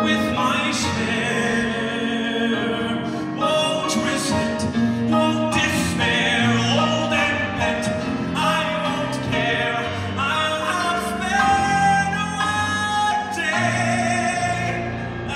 with my share. Won't resent, won't despair, old and bent, I won't care. I'll have spent one day out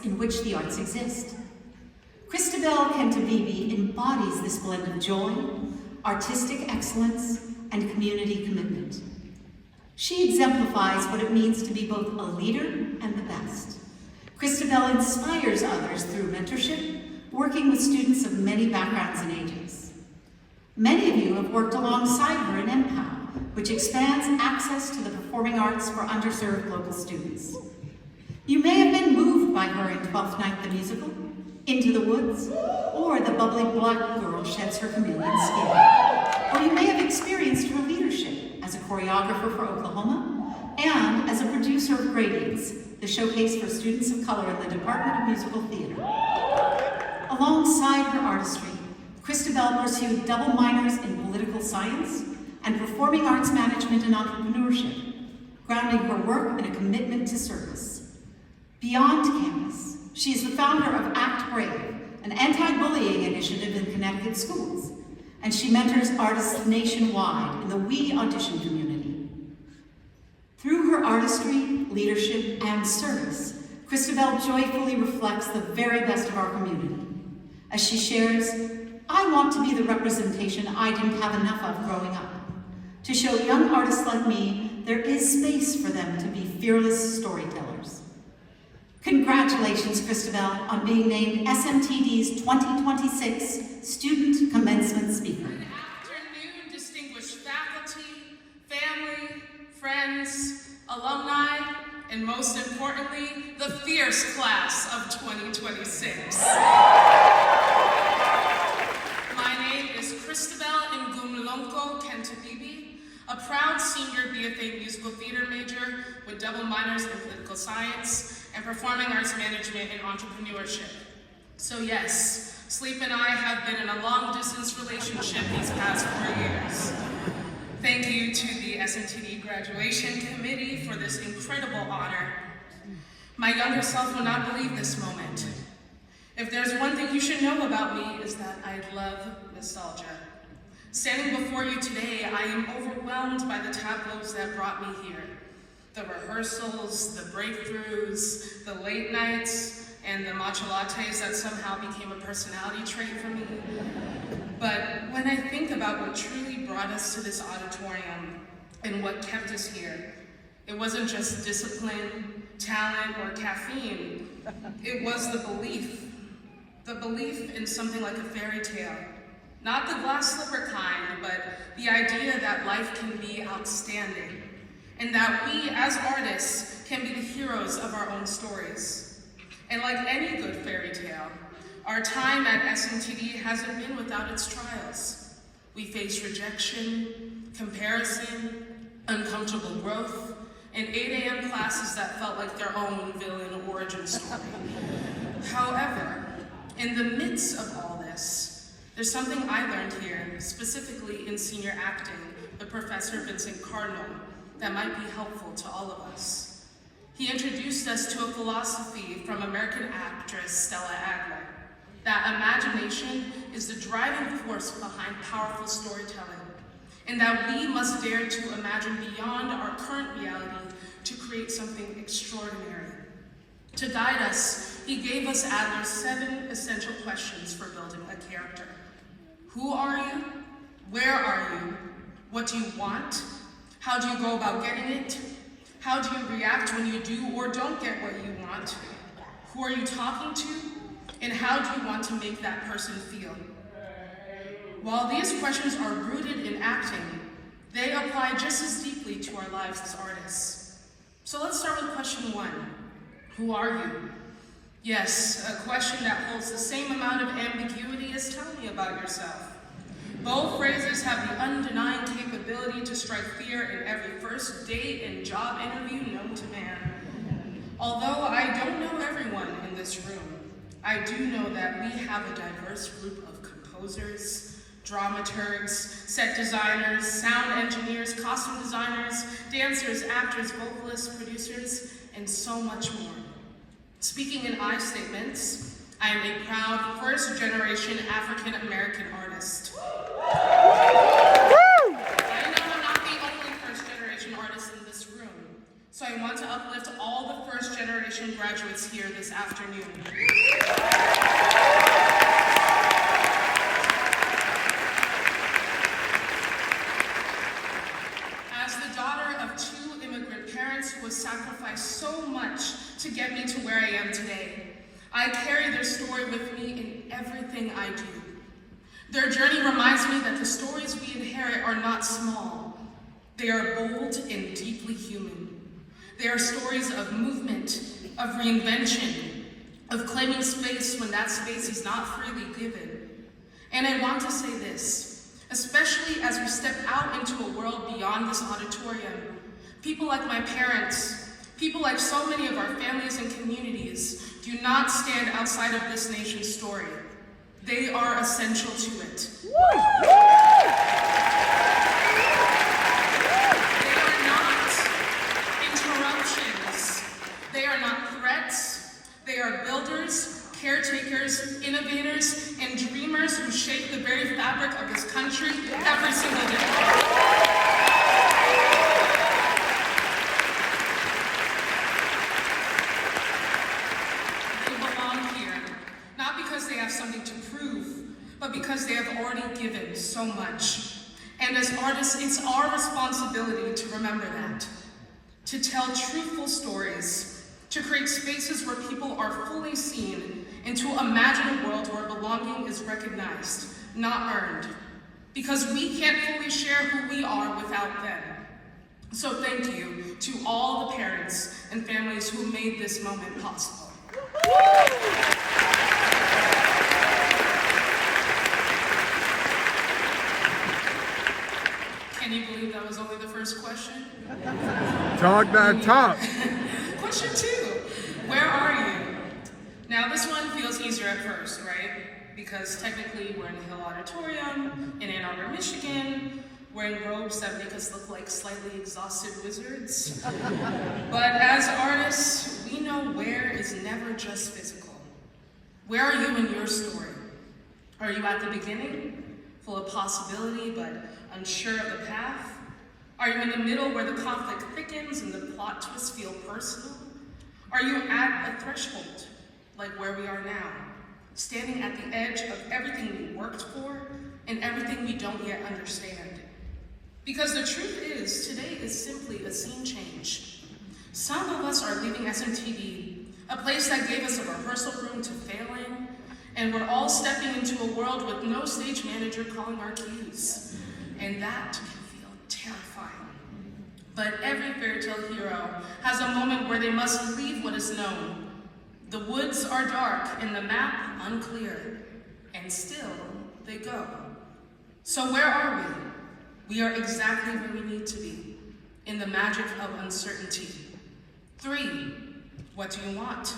in which the arts exist. Christabel Kentavivi embodies this blend of joy, artistic excellence, and community commitment. She exemplifies what it means to be both a leader and the best. Christabel inspires others through mentorship, working with students of many backgrounds and ages. Many of you have worked alongside her in MPOW, which expands access to the performing arts for underserved local students. You may have been moved by her in 12th Night the Musical, Into the Woods, or The Bubbly Black Girl Sheds Her Chameleon Skin. Or you may have experienced her leadership as a choreographer for Oklahoma and as a producer of Gradients, the showcase for students of color in the Department of Musical Theater. Alongside her artistry, Christabel pursued double minors in political science and performing arts management and entrepreneurship, grounding her work in a commitment to service. Beyond campus, she is the founder of Act Brave, an anti-bullying initiative in Connecticut schools, and she mentors artists nationwide in the We Audition community. Through her artistry, leadership, and service, Christabel joyfully reflects the very best of our community. As she shares, I want to be the representation I didn't have enough of growing up, to show young artists like me there is space for them to be fearless storytellers. Congratulations, Christabel, on being named SMTD's 2026 Student Commencement Speaker. Good afternoon, distinguished faculty, family, friends, alumni, and most importantly, the fierce class of 2026. My name is Christabel Kentabibi, a proud senior BFA musical theater major with double minors in political science and performing arts management and entrepreneurship. So yes, Sleep and I have been in a long-distance relationship these past 4 years. Thank you to the SMTD Graduation Committee for this incredible honor. My younger self will not believe this moment. If there's one thing you should know about me is that I love nostalgia. Standing before you today, I am overwhelmed by the tableaus that brought me here. The rehearsals, the breakthroughs, the late nights, and the matcha lattes that somehow became a personality trait for me. But when I think about what truly brought us to this auditorium and what kept us here, it wasn't just discipline, talent, or caffeine. It was the belief in something like a fairy tale. Not the glass slipper kind, but the idea that life can be outstanding, and that we, as artists, can be the heroes of our own stories. And like any good fairy tale, our time at SMTD hasn't been without its trials. We faced rejection, comparison, uncomfortable growth, and 8 a.m. classes that felt like their own villain origin story. However, in the midst of all this, there's something I learned here, specifically in senior acting, with Professor Vincent Cardinal, that might be helpful to all of us. He introduced us to a philosophy from American actress Stella Adler, that imagination is the driving force behind powerful storytelling, and that we must dare to imagine beyond our current reality to create something extraordinary. To guide us, he gave us Adler's 7 essential questions for building a character. Who are you? Where are you? What do you want? How do you go about getting it? How do you react when you do or don't get what you want? Who are you talking to? And how do you want to make that person feel? While these questions are rooted in acting, they apply just as deeply to our lives as artists. So let's start with question 1. Who are you? Yes, a question that holds the same amount of ambiguity as tell me about yourself. Both phrases have the undenying capability to strike fear in every first date and job interview known to man. Although I don't know everyone in this room, I do know that we have a diverse group of composers, dramaturgs, set designers, sound engineers, costume designers, dancers, actors, vocalists, producers, and so much more. Speaking in I statements, I am a proud first-generation African-American artist. I know I'm not the only first-generation artist in this room, so I want to uplift all the first-generation graduates here this afternoon. As the daughter of 2 immigrant parents who have sacrificed so much to get me to where I am today, I carry their story with me in everything I do. Their journey reminds me that the stories we inherit are not small. They are bold and deeply human. They are stories of movement, of reinvention, of claiming space when that space is not freely given. And I want to say this, especially as we step out into a world beyond this auditorium, people like my parents, people like so many of our families and communities do not stand outside of this nation's story. They are essential to it. They are not interruptions. They are not threats. They are builders, caretakers, innovators, and dreamers who shape the very fabric of this country every single day. Something to prove, but because they have already given so much. And as artists, it's our responsibility to remember that, to tell truthful stories, to create spaces where people are fully seen, and to imagine a world where belonging is recognized, not earned, because we can't fully share who we are without them. So thank you to all the parents and families who made this moment possible. Can you believe that was only the first question? Talk that talk. Question 2, where are you? Now this one feels easier at first, right? Because technically we're in the Hill Auditorium in Ann Arbor, Michigan, wearing robes that make us look like slightly exhausted wizards. But as artists, we know where is never just physical. Where are you in your story? Are you at the beginning, full of possibility but unsure of the path? Are you in the middle where the conflict thickens and the plot twists feel personal? Are you at a threshold, like where we are now, standing at the edge of everything we worked for and everything we don't yet understand? Because the truth is, today is simply a scene change. Some of us are leaving SMTV, a place that gave us a rehearsal room to fail in, and we're all stepping into a world with no stage manager calling our cues. And that can feel terrifying. But every fairy tale hero has a moment where they must leave what is known. The woods are dark and the map unclear, and still they go. So where are we? We are exactly where we need to be, in the magic of uncertainty. 3, what do you want?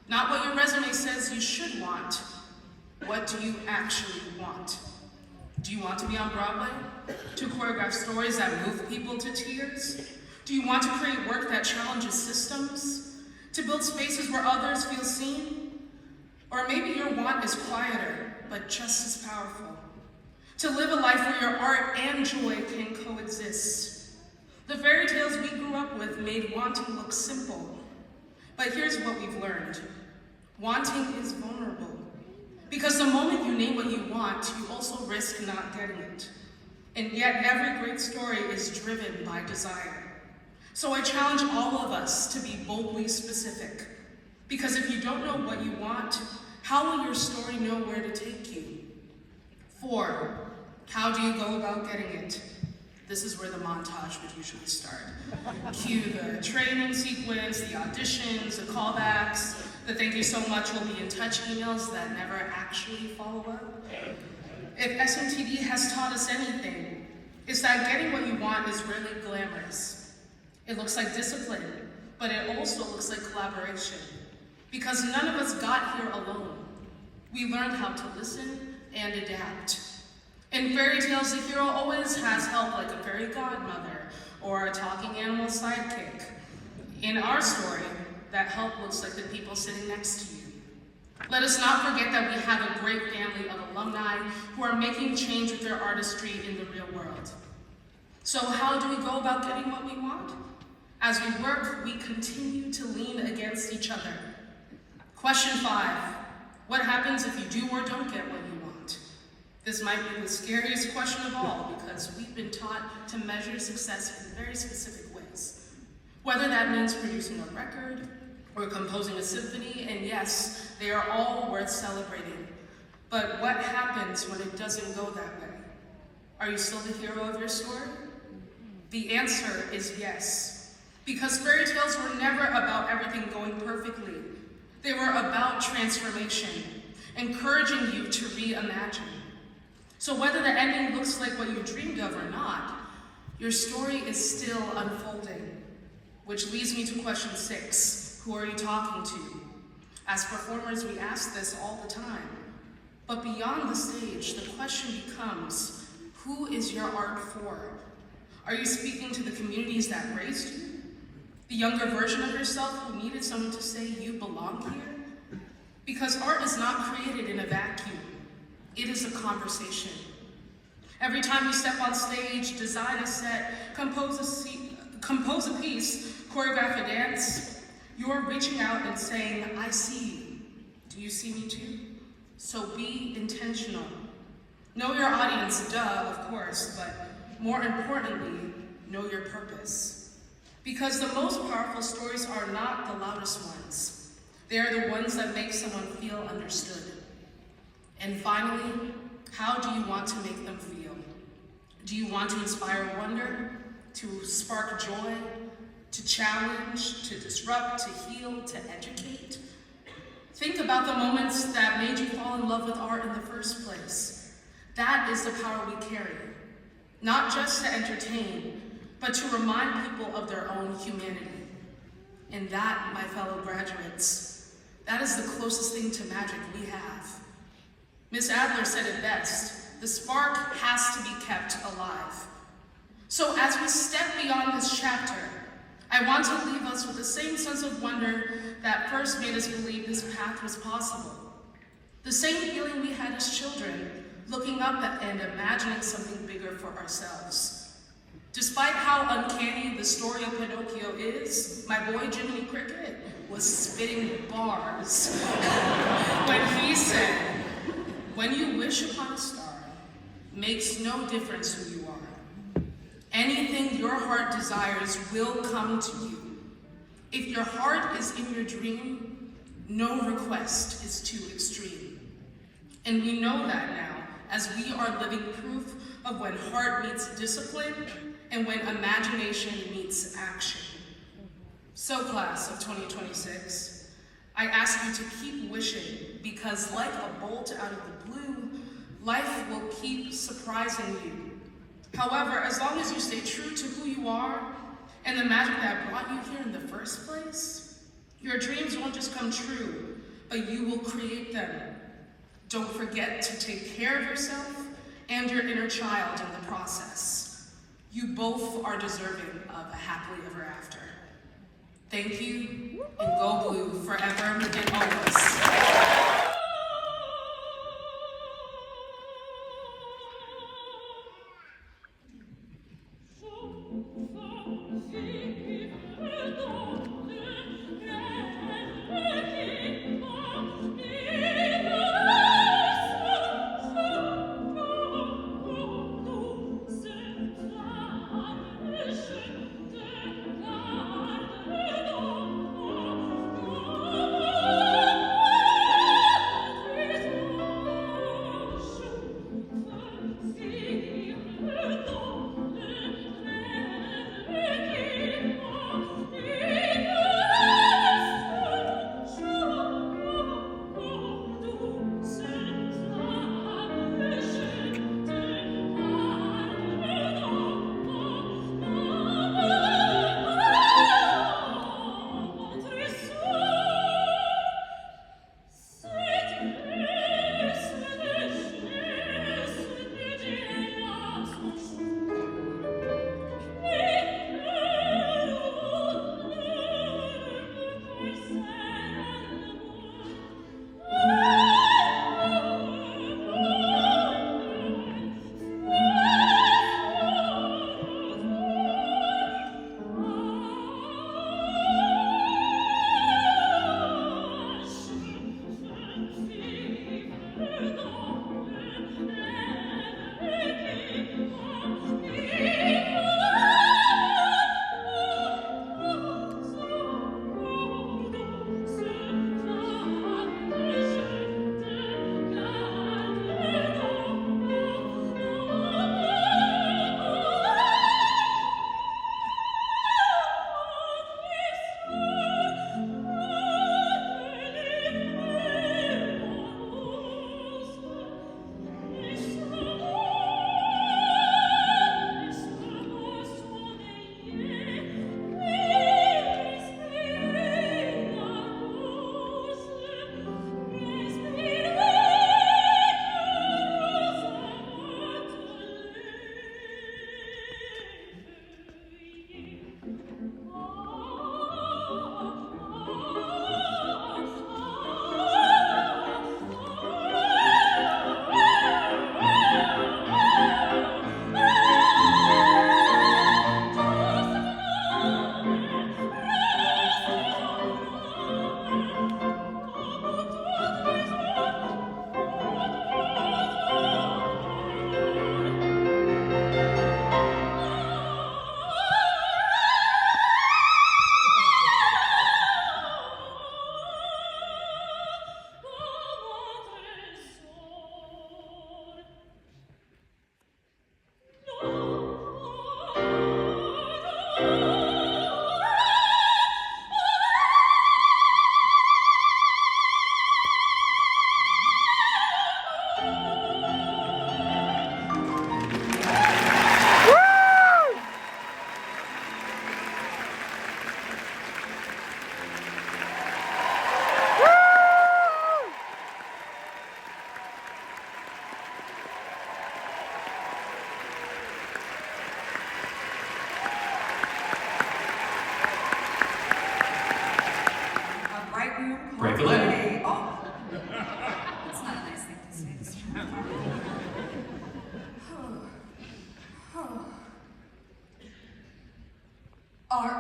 Not what your resume says you should want. What do you actually want? Do you want to be on Broadway? To choreograph stories that move people to tears? Do you want to create work that challenges systems? To build spaces where others feel seen? Or maybe your want is quieter, but just as powerful. To live a life where your art and joy can coexist. The fairy tales we grew up with made wanting look simple. But here's what we've learned. Wanting is vulnerable. Because the moment you name what you want, you also risk not getting it. And yet every great story is driven by desire. So I challenge all of us to be boldly specific. Because if you don't know what you want, how will your story know where to take you? 4, how do you go about getting it? This is where the montage would usually start. Cue the training sequence, the auditions, the callbacks, the thank you so much, we'll be in touch emails that never actually follow up. If SMTV has taught us anything, it's that getting what you want is really glamorous. It looks like discipline, but it also looks like collaboration. Because none of us got here alone. We learned how to listen and adapt. In fairy tales, the hero always has help, like a fairy godmother or a talking animal sidekick. In our story, that help looks like the people sitting next to you. Let us not forget that we have a great family of alumni who are making change with their artistry in the real world. So how do we go about getting what we want? As we work, we continue to lean against each other. Question 5, what happens if you do or don't get what you want? This might be the scariest question of all because we've been taught to measure success in very specific ways. Whether that means producing a record or composing a symphony, and yes, they are all worth celebrating. But what happens when it doesn't go that way? Are you still the hero of your story? The answer is yes. Because fairy tales were never about everything going perfectly. They were about transformation, encouraging you to reimagine. So whether the ending looks like what you dreamed of or not, your story is still unfolding. Which leads me to question 6, who are you talking to? As performers, we ask this all the time. But beyond the stage, the question becomes, who is your art for? Are you speaking to the communities that raised you? The younger version of yourself who needed someone to say you belong here? Because art is not created in a vacuum. It is a conversation. Every time you step on stage, design a set, compose a piece, choreograph a dance, you're reaching out and saying, I see you. Do you see me too? So be intentional. Know your audience, duh, of course, but more importantly, know your purpose. Because the most powerful stories are not the loudest ones. They are the ones that make someone feel understood. And finally, how do you want to make them feel? Do you want to inspire wonder, to spark joy, to challenge, to disrupt, to heal, to educate? Think about the moments that made you fall in love with art in the first place. That is the power we carry. Not just to entertain, but to remind people of their own humanity. And that, my fellow graduates, that is the closest thing to magic we have. Miss Adler said it best, the spark has to be kept alive. So as we step beyond this chapter, I want to leave us with the same sense of wonder that first made us believe this path was possible. The same feeling we had as children, looking up and imagining something bigger for ourselves. Despite how uncanny the story of Pinocchio is, my boy Jiminy Cricket was spitting bars when he said, "When you wish upon a star, makes no difference who you are. Anything your heart desires will come to you. If your heart is in your dream, no request is too extreme." And we know that now, as we are living proof of when heart meets discipline and when imagination meets action. So class of 2026, I ask you to keep wishing, because like a bolt out of the blue, life will keep surprising you. However, as long as you stay true to who you are and the magic that brought you here in the first place, your dreams won't just come true, but you will create them. Don't forget to take care of yourself and your inner child in the process. You both are deserving of a happily ever after. Thank you, and go blue forever and always.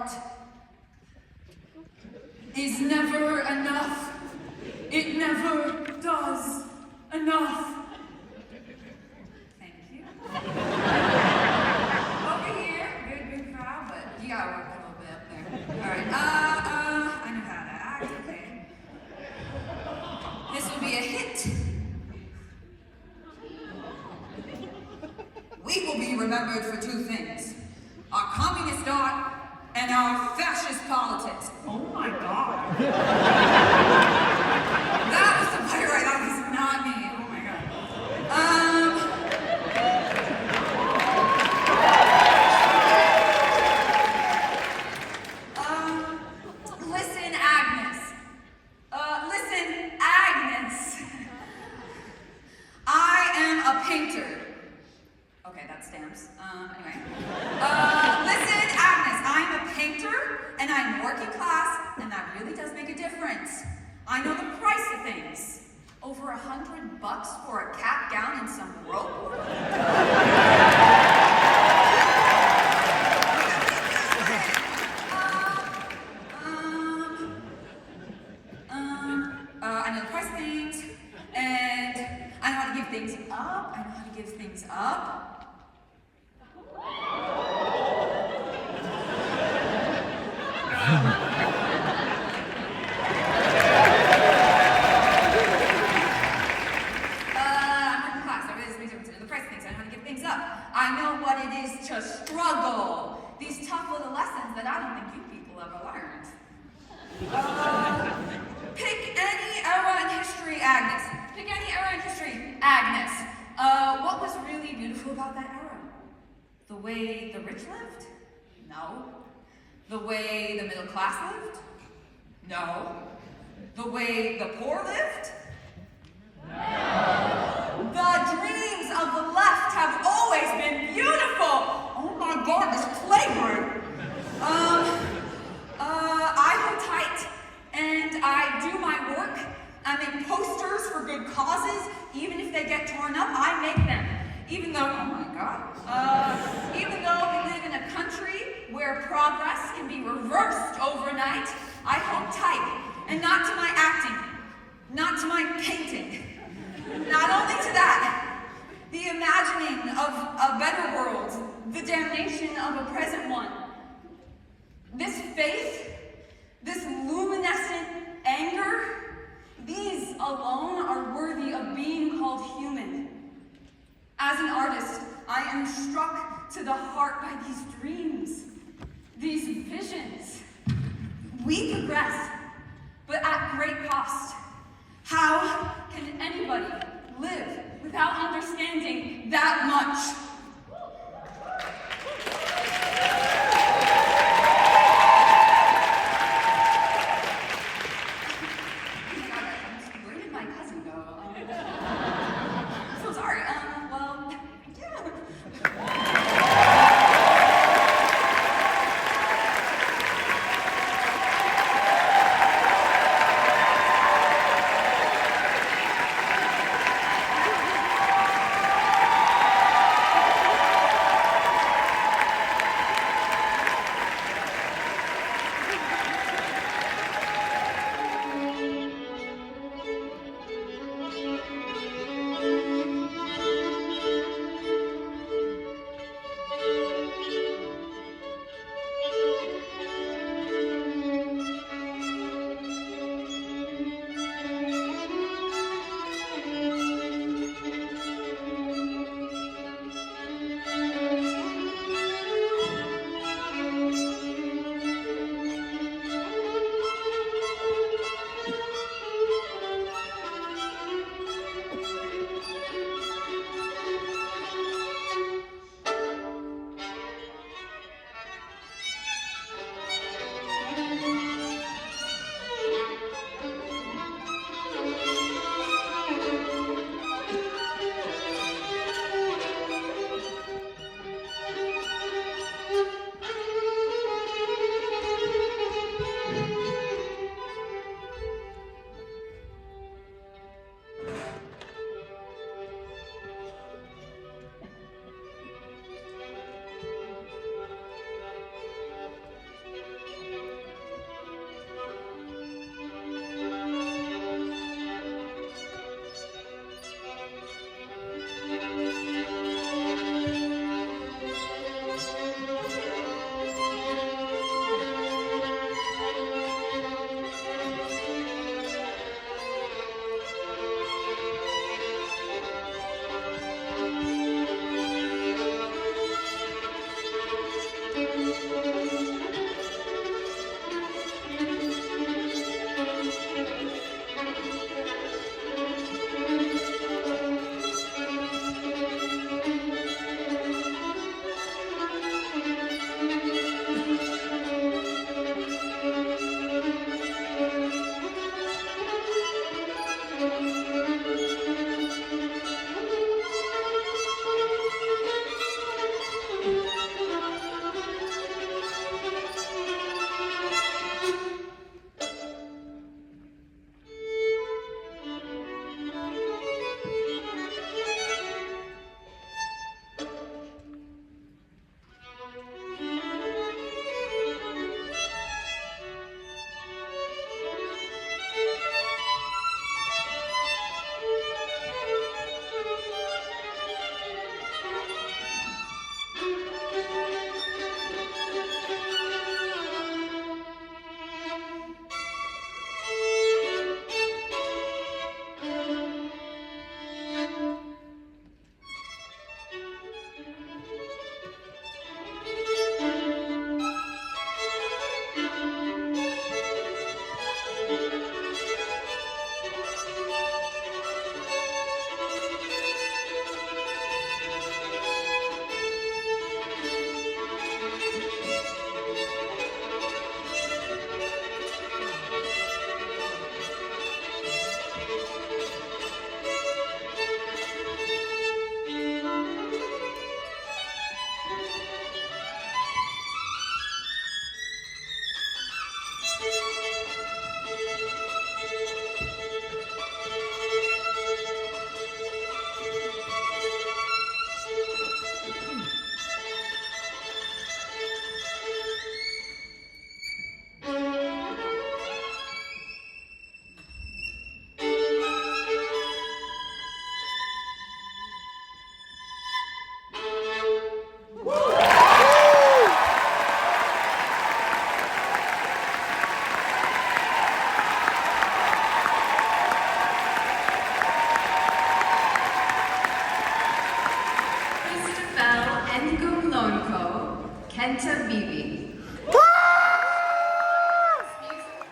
art is never enough. It never does enough. Thank you. Over here, good crowd, but you gotta work a little bit up there. All right, I know how to act, okay. This will be a hit. We will be remembered for two things: our communist art and our fascist politics. Oh my God. That was the playwright, that was not me. Oh my God. Listen, Agnes. Listen, Agnes. I am a painter. Okay, that stamps. Anyway. Listen, Agnes, I'm a painter, and I'm working class, and that really does make a difference. I know the price of things. Over $100 for a cap gown and some rope? I know the price of things, and I know how to give things up. I know how to give things up. I'm working class. There is a big difference in the price of things. I know how to give things up. I know what it is to struggle. These tough little lessons that I don't think you people ever learned. Pick any era in history, Agnes. Pick any era in history, Agnes. What was really beautiful about that era? The way the rich lived? No. The way the middle class lived? No. The way the poor lived? No. The dreams of the left have always been beautiful. Oh my God, this playground. I hold tight and I do my work. I make posters for good causes. Even if they get torn up, I make them. Even though, oh my God, even though we live in a country where progress can be reversed overnight, I hold tight. And not to my acting, not to my painting. Not only to that, the imagining of a better world, the damnation of a present one. This faith, this luminescent anger, these alone are worthy of being called human. As an artist, I am struck to the heart by these dreams, these visions. We progress, but at great cost. How can anybody live without understanding that much? Where did my cousin go? So sorry. Well, yeah.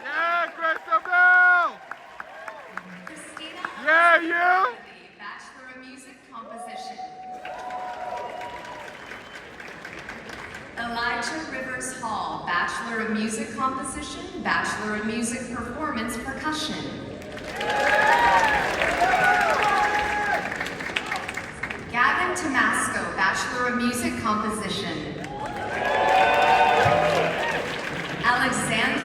Yeah, Christabel! Yeah, you! Bachelor of Music Composition. Elijah Rivers Hall, Bachelor of Music Composition, Bachelor of Music Performance Percussion. Gavin Tomasco, Bachelor of Music Composition.